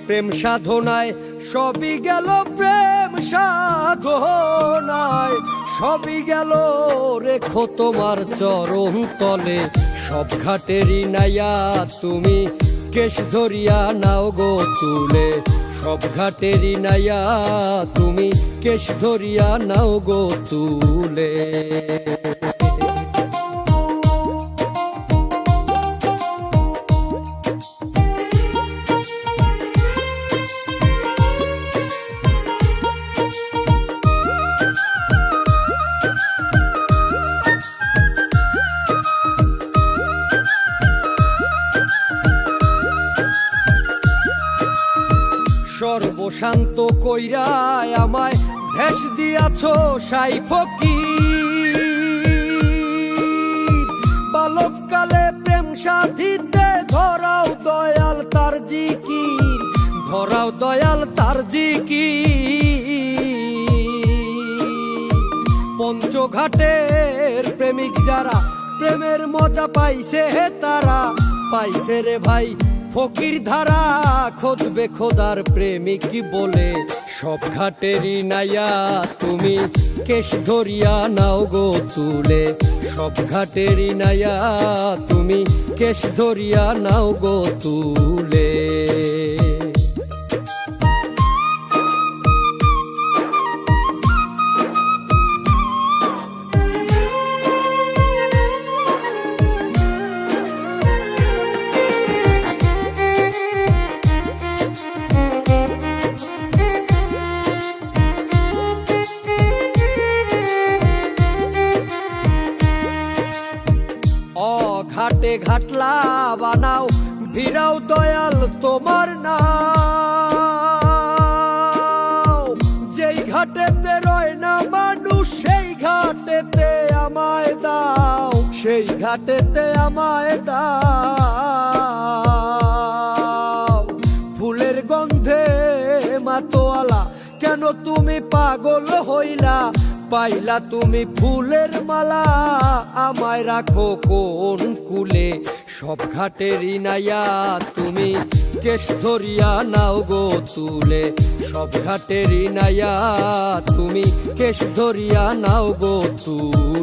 প্রেম সাধনায় সবই গেল, প্রেম সাধনায় সবই গেল, রেখো তোমার চরণ তলে সব ঘাটেরই নাইয়া তুমি কেশ ধরিয়া নাও গো তুলে, সব ঘাটেরই নাইয়া তুমি কেশ ধরিয়া নাও গো তুলে। সর্বশান্ত কইরায় আমায় ভেষ দিয়াছ সাই ফকির, বালককালে প্রেম সাধিতে ধরাও দয়াল তার জিকির, ধরাও দয়াল তার জিকির। পঞ্চঘাটের প্রেমিক যারা প্রেমের মজা পাইছে তারা পাইছে রে ভাই ফকির ধারা, খোদবে খোদার প্রেমিক বলে সব ঘাটেরই নাইয়া তুমি কেশ ধরিয়া নাও গো তুলে, সব ঘাটেরই নাইয়া তুমি কেশ ধরিয়া নাও গো তুলে। ঘাটে ঘাটলা বানাও ভিড়াও দয়াল তোমার নাও, যেই ঘাটেতে রয় না মানুষ সেই ঘাটেতে আমায় দাও, সেই ঘাটেতে আমায় দাও। ফুলের গন্ধে মাতোয়ালা কেন তুমি পাগল হইলা, পাইলা তুমি ফুলের মালা আমায় রাখো কোন কুলে, সব ঘাটেরই নাইয়া তুমি কেশ ধরিয়া নাও গো তুলে, সব ঘাটেরই নাইয়া তুমি কেশ ধরিয়া নাও গো তুলে।